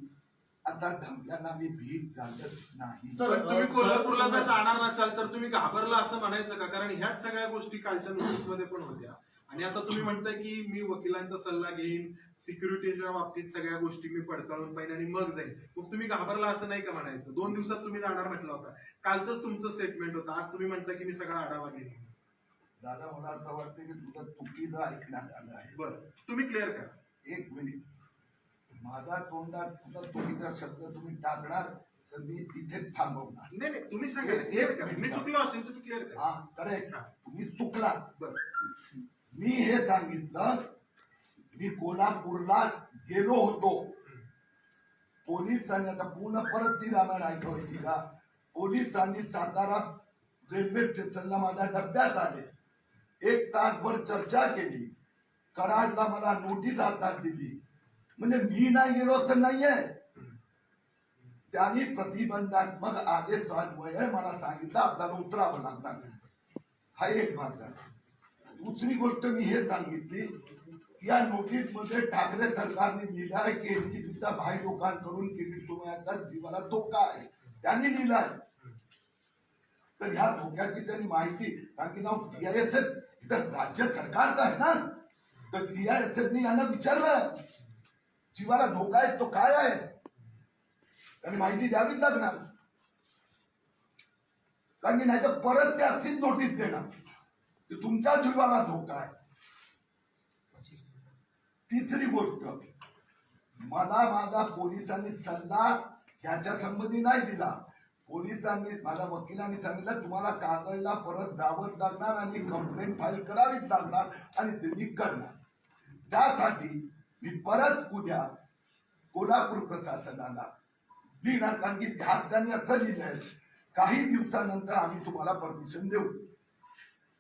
आता धमक्यांना मी भीक घालत नाही. सर, तुम्ही कोल्हापूरला जर जाणार नसाल तर तुम्ही घाबरला असं म्हणायचं का? कारण ह्याच सगळ्या गोष्टी कालच्या नोटीस मध्ये पण होत्या आणि आता तुम्ही म्हणताय की मी वकिलांचा सल्ला घेईन, सिक्युरिटीच्या बाबतीत सगळ्या गोष्टी मी पडताळून पाहिजे आणि मग जाईल. मग तुम्ही घाबरला असं नाही का म्हणायचं? 2 दिवसात तुम्ही जाणार म्हटलं होता, कालचंच तुमचं स्टेटमेंट होतं, आज तुम्ही म्हणता की मी सगळा आढावा घेईन. दादा मला असं वाटतं की तुझं चुकीचं ऐकण्यात आलं आहे. बरं, तुम्ही क्लिअर करा. 1 मिनिट, माझा तोंडात तुझा चुकीचा शब्द तुम्ही टाकणार तर मी तिथेच थांबवणार. नाही नाही, तुम्ही सांगा, क्लिअर करा. मी चुकलो असेल तुम्ही क्लिअर करा. हा करेक्ट, तुम्ही चुकला. बरं, मी हे सांगितलं, मी कोल्हापूरला गेलो होतो. पोलिसांनी, आता पूर्ण परत ती रामायण ऐकवायची का? पोलिसांनी सातारा रेल्वे स्टेशनला माझ्या डब्यात आले, 1 तासभर चर्चा केली, कराडला मला नोटीस हातात दिली. म्हणजे मी नाही गेलो तर नाहीये, त्यांनी प्रतिबंधात्मक आदेश अन्वये मला सांगितलं आपल्याला उतरावं लागणार. हा एक भाग झाला. दुसरी गोष्ट मी हे सांगितली या नोटीस मध्ये ठाकरे सरकारने लिहिलाय की एनसीपीचा भाई लोकांकडून किरीट सोमय्यांचा जीवाला धोका आहे, त्यांनी लिहिलाय. तर ह्या धोक्याची त्यांनी माहिती, कारण की नाव सीआयएसएफ इथं राज्य सरकारचं आहे ना, तर सीआयएसएफने यांना विचारलं जीवाला धोका आहे तो काय आहे, त्यांनी माहिती द्यावीच लागणार, कारण की नाही तर परत ते अशीच नोटीस देणार की तुमच्या जीवाला धोका आहे. तिसरी गोष्ट, मला माझा पोलिसांनी सल्ला ह्याच्या संबंधी नाही दिला. पोलिसांनी, माझ्या वकिलांनी सांगितलं तुम्हाला कागदला परत जावंच लागणार आणि कंप्लेंट फाईल करावीच लागणार आणि ते मी करणार. त्यासाठी मी परत उद्या कोल्हापूर प्रशासनाला देणार, कारण की त्यांनी असं लिहिलंय काही दिवसानंतर आम्ही तुम्हाला परमिशन देऊ.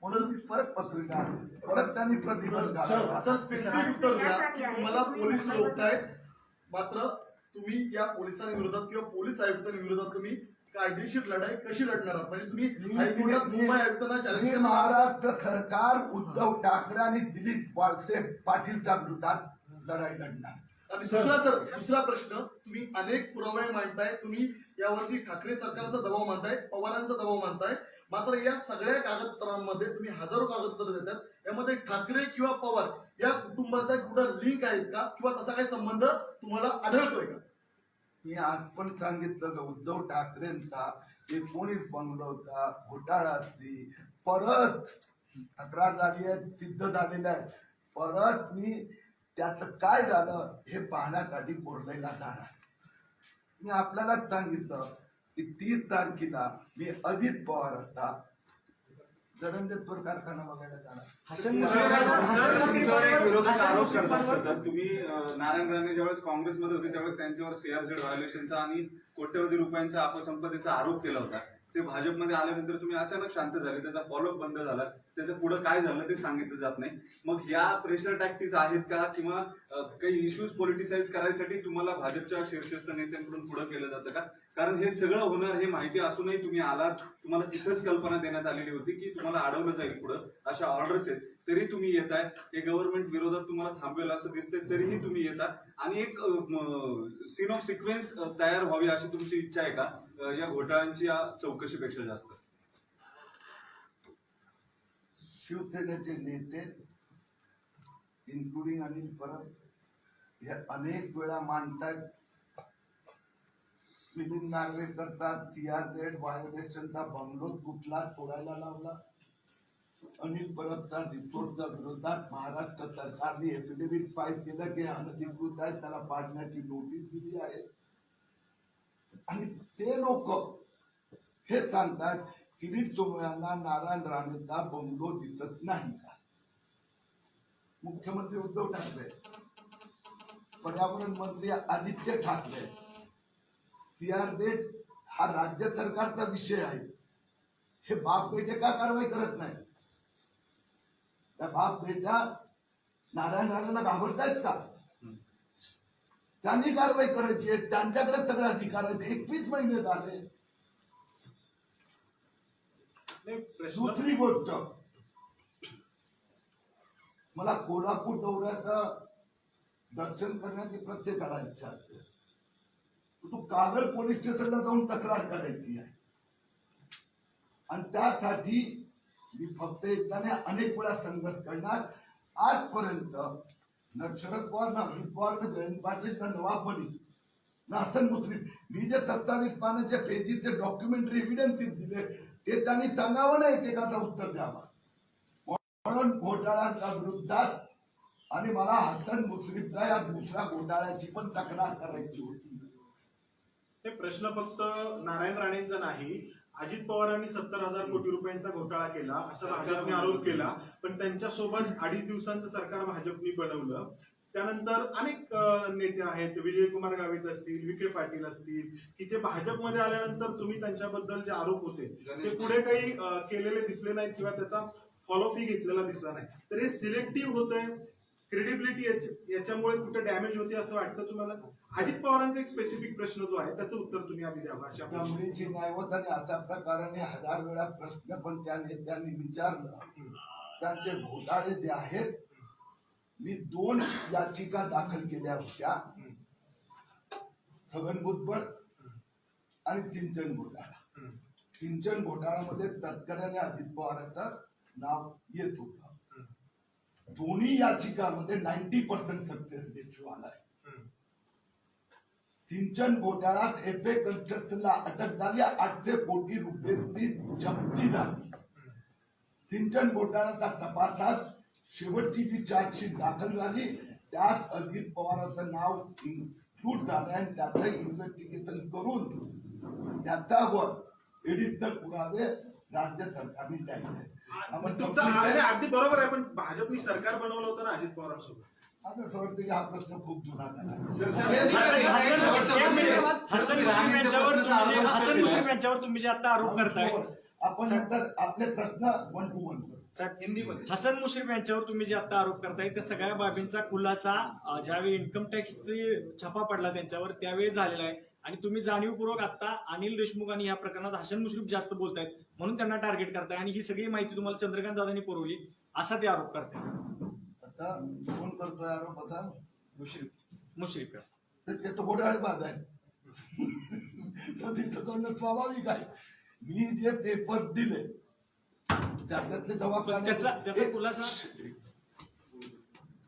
म्हणून परत पत्रिका, परत त्यांनी प्रतिबंध असं स्पेसिफिक उत्तर द्या की तुम्हाला पोलीस रोखतायत, मात्र तुम्ही या पोलिसांविरोधात किंवा पोलीस आयुक्तांविरोधात तुम्ही कायदेशीर लढाई कशी लढणार आहात? म्हणजे तुम्ही हायकोर्टात मुंबई आयुक्तांना मी चॅलेंज महाराष्ट्र सरकार उद्धव ठाकरे आणि दिलीप वळसे पाटीलच्या विरोधात लढाई लढणार. आणि दुसरा प्रश्न, तुम्ही अनेक पुरावे मांडताय, तुम्ही यावरती ठाकरे सरकारचा दबाव मानताय, पवारांचा दबाव मानताय, मात्र या सगळ्या कागदपत्रांमध्ये तुम्ही हजारो कागदपत्र देतात, यामध्ये ठाकरे किंवा पवार या कुटुंबाचा कुठं लिंक आहेत का किंवा तसा काही संबंध तुम्हाला आढळतोय का? मी आज पण सांगितलं का उद्धव ठाकरेंचा 19 बंगलोचा घोटाळा असती, परत तक्रार झाली आहे, सिद्ध झालेल्या आहे, परत मी त्यात काय झालं हे पाहण्यासाठी कोर्टाला जाणार. मी आपल्यालाच सांगितलं की 30 तारखेला मी अजित पवार असता जरंगेश्वर कारखाना बघायला जाणार. तुमच्यावर एक विरोधक आरोप करतात सर, तर तुम्ही नारायण राणे ज्यावेळेस काँग्रेसमध्ये होते त्यावेळेस त्यांच्यावर सीआरझेड व्हायोलेशनचा आणि कोट्यवधी रुपयांच्या अपसंपत्तीचा आरोप केला होता. ते भाजपमध्ये आल्यानंतर तुम्ही अचानक शांत झाले, त्याचा फॉलोअप बंद झाला, त्याचं पुढे काय झालं ते सांगितलं जात नाही. मग या प्रेशर टॅक्टिक्स आहेत का किंवा काही इश्यूज पॉलिटिसाइज करायसाठी तुम्हाला भाजपच्या शीर्षस्थ नेत्यांकडून पुढे केलं जातं का? कारण हे सगळं होणार हे माहिती असूनही तुम्ही आलात, तुम्हाला तिथंच कल्पना देण्यात आलेली होती की तुम्हाला अडवलं जाईल पुढं, अशा ऑर्डर्स आहेत, तरी तुम्ही येताय. हे गव्हर्नमेंट विरोधात तुम्हाला थांबवेल असं दिसतंय तरीही तुम्ही येता आणि एक सीन ऑफ सिक्वेन्स तयार व्हावी अशी तुमची इच्छा आहे का या घोटाळ्यांची या चौकशीपेक्षा जास्त? शिवसेनेचे नेते इन्क्लुडिंग अनिल परब हे अनेक वेळा मांडतात, मिलिंद नार्वे करतात, सीआरझेड व्हायोलेशनचा बंगलो कुठला सोडायला लावला, अनिल परबचा रिसोर्टच्या विरोधात महाराष्ट्र सरकारने एफिडेव्हिट फाईल केलं की अनधिकृत आहे, त्याला पाडण्याची नोटीस दिली आहे. आणि ते लोक हे सांगतात किरीट सोमय्यांना नारायण राणेचा बंगलो दिसत नाही का? मुख्यमंत्री उद्धव ठाकरे, पर्यावरण मंत्री आदित्य ठाकरे, सीआरझेड हा राज्य सरकारचा विषय आहे, हे बाप बेटे का कारवाई करत नाही? त्या बाप बेटा नारायण राणेला घाबरतायत का? त्यांनी कारवाई करायची आहे, त्यांच्याकडे सगळे अधिकार आहेत. 21 महिने झाले. दुसरी गोष्ट, मला कोल्हापूर दौऱ्याचं दर्शन करण्याची प्रत्येकाला इच्छा असते. तू कागल पोलीस स्टेशनला जाऊन तक्रार करायची आहे आणि त्यासाठी मी फक्त एकदा नाही अनेक वेळा संघर्ष करणार. आजपर्यंत न शरद पवार, ना अजित पवार, ना जयंत पाटील, ना नवाब मलिक, ना हसन मुश्रीफ, मी जे 27 पानाच्या पेजीचे डॉक्युमेंटरी एव्हिडन्सेस दिले ते त्यांनी सांगावं ना, एकेकाचं उत्तर द्यावं. म्हणून घोटाळ्यांच्या विरोधात आणि मला हसन मुश्रीफचा या दुसऱ्या घोटाळ्याची पण तक्रार करायची होती. हे प्रश्न फक्त नारायण राणेंचा नाही, अजित पवारांनी 70,000 कोटी रुपयांचा घोटाळा केला असा भाजपने आरोप केला, पण त्यांच्यासोबत 2.5 दिवसांचं सरकार भाजपने बनवलं. त्यानंतर अनेक नेते आहेत, विजयकुमार गावित असतील, विखे पाटील असतील, की ते भाजपमध्ये आल्यानंतर तुम्ही त्यांच्याबद्दल जे आरोप होते ते पुढे काही केलेले दिसले नाहीत किंवा त्याचा फॉलोअप ही घेतलेला दिसला नाही. तर हे सिलेक्टिव्ह होतंय, क्रेडिबिलिटी याच्यामुळे कुठे डॅमेज होते असं वाटतं तुम्हाला? अजित पवारांचा एक स्पेसिफिक प्रश्न जो आहे त्याचं उत्तर तुम्ही आधी द्यावं. अशा मुलीची न्यायवत आणि अशा प्रकाराने 1000 वेळा प्रश्न पण त्या नेत्यांनी विचारलं. त्यांचे घोटाळे जे आहेत मी 2 याचिका दाखल केल्या होत्या, छगन भुजबळ आणि सिंचन घोटाळा. सिंचन घोटाळ्यामध्ये तत्कालीन अजित पवारांचं नाव येत होतं. दोन्ही याचिकामध्ये 90% सक्सेस रेशो आलाय. सिंचन घोटाळ्यात एफए कन्स्ट्रक्शनला अटक झाली, 800 कोटी रुपयांची जप्ती झाली. सिंचन घोटाळ्याच्या तपासात शेवटची जी चार्जशीट दाखल झाली त्यात अजित पवारांचं नाव इन्क्लूड झालं आणि त्याचं इन्व्हेस्टिगेशन करून त्याच्यावर एडिशनल पुरावे राज्य सरकारने द्यायचे. अगदी बरोबर आहे, पण भाजपने सरकार बनवलं होतं ना अजित पवारांसोबत. आता सर हा प्रश्न खूप जुना झाला. हसन मुश्रीफ यांच्यावर तुम्ही जे आता आरोप करताय, आपण नंतर आपले प्रश्न 1 to 1 करू. हिंदीमध्ये हसन मुश्रीफ यांच्यावर तुम्ही जे आता आरोप करताय त्या सगळ्या बाबींचा खुलासा ज्यावेळी इन्कम टॅक्सचे छापा पडला त्यांच्यावर त्यावेळी झालेला आहे आणि तुम्ही जाणीवपूर्वक आता अनिल देशमुख आणि या प्रकरणात हसन मुश्रीफ जास्त बोलतायत म्हणून त्यांना टार्गेट करताय आणि ही सगळी माहिती तुम्हाला चंद्रकांत दादांनी पुरवली असा ते आरोप करताय. आता कोण करतोय आरोप? आता मुश्रीफ ते तो घोटाळेबाज आहे. तो तिथं करणं स्वाभाविक आहे. मी जे पेपर दिले त्याच्यातले त्याचा खुलासा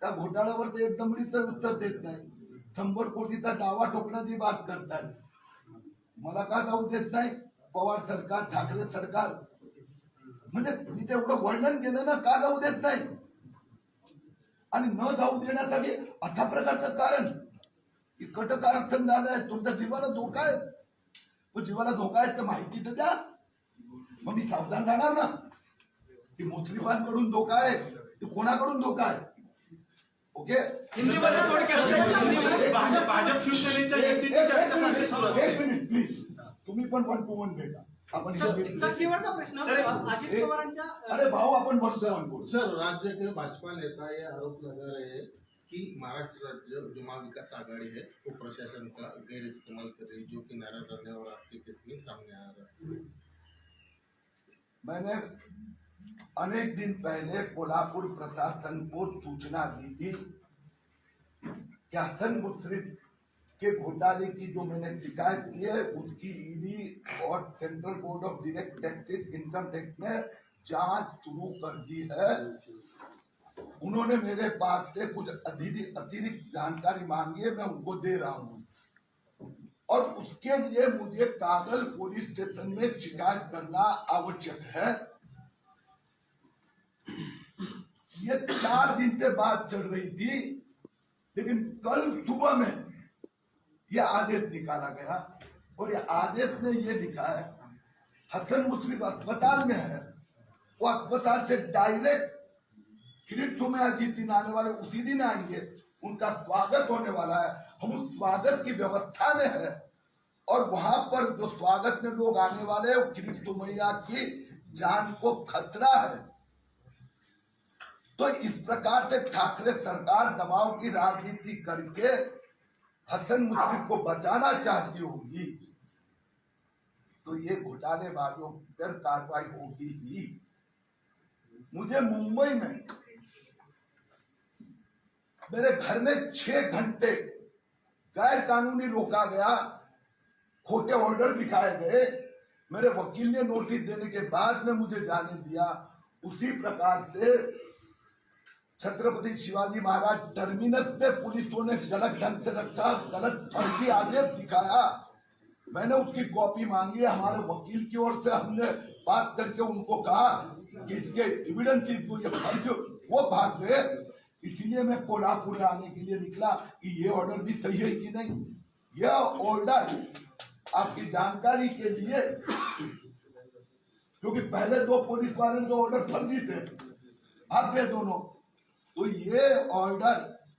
त्या घोटाळ्यावर ते एकदम उत्तर देत नाही. 100 कोटीचा दावा ठोकण्याची बात करताय. मला का जाऊ देत नाही? पवार सरकार, ठाकरे सरकार, म्हणजे मी तेवढं वर्णन केलं ना, का जाऊ देत नाही? आणि न जाऊ देण्यासाठी अशा प्रकारचं कारण की कटकारस्थान झालंय, तुमच्या जीवाला धोका आहे. जीवाला धोका आहे तर माहिती तर द्या, मग मी सावधान राहणार ना. की मुस्लिमांकडून धोका आहे, की कोणाकडून धोका आहे? ओके, भाजप शिवसेनेच्या युतीची चर्चेसाठी सुरू असते. 1 मिनिट प्लीज, तुम्ही पण 1 to 1 भेटा. आपण शेवटचा प्रश्न अजित पवारांच्या अरे भाऊ, आपण 1 to 1 बोलू. सर, राज्य के भाजपा नेता ये आरोप लगा रहे हैं कि महाराष्ट्र राज्य जो महाविकास आघाड़ी है वो प्रशासन का गैर इस्तेमाल कर रही है, जो कि नारायण राणे और आपके केस में सामने आ रहा है. मैंने अनेक दिन पहले कोल्हापुर प्रशासन को सूचना दी थी कि हसन मुश्रीफ के घोटाले की जो मैंने शिकायत की है उसकी ईडी और central board of direct taxes, income tax में जांच शुरू कर दी है. उन्होंने मेरे पास से कुछ अतिरिक्त जानकारी मांगी है, मैं उनको दे रहा हूं. और उसके लिए मुझे कागल पुलिस स्टेशन में शिकायत करना आवश्यक है. ये 4 दिन से बात चल रही थी, लेकिन कल सुबह में ये आदेश निकाला गया और ये आदेश में ये लिखा है हसन मुश्रीफ अस्पताल में है, वो अस्पताल से डायरेक्ट किरीट में जिस दिन आने वाले उसी दिन आएंगे, उनका स्वागत होने वाला है. हम उस स्वागत की व्यवस्था में है और वहां पर जो स्वागत में लोग आने वाले हैं वो किरीट मैया की जान को खतरा है. तो इस प्रकार से ठाकरे सरकार दबाव की राजनीति करके हसन मुश्रीफ को बचाना चाहती होगी, तो ये घोटालेबाजों पर कार्रवाई होगी ही. मुझे मुंबई में मेरे घर में 6 घंटे गैर कानूनी रोका गया, खोटे ऑर्डर दिखाए गए. मेरे वकील ने नोटिस देने के बाद में मुझे जाने दिया. उसी प्रकार से छत्रपति शिवाजी महाराज टर्मिनस पे पुलिसों ने गलत ढंग से रखा, गलत फर्जी आदेश दिखाया. मैंने उसकी कॉपी मांगी है. हमारे वकील की ओर से हमने बात करके उनको कहा कि इसके एविडेंस ये फर्ज, वो भाग गए. इसलिए मैं कोल्हापुर आने के लिए निकला कि ये ऑर्डर भी सही है कि नहीं. यह ऑर्डर आपकी जानकारी के लिए, क्योंकि पहले 2 पुलिस वाले 2 ऑर्डर फर्जी थे, भाग गए दोनों. तो ये ऑर्डर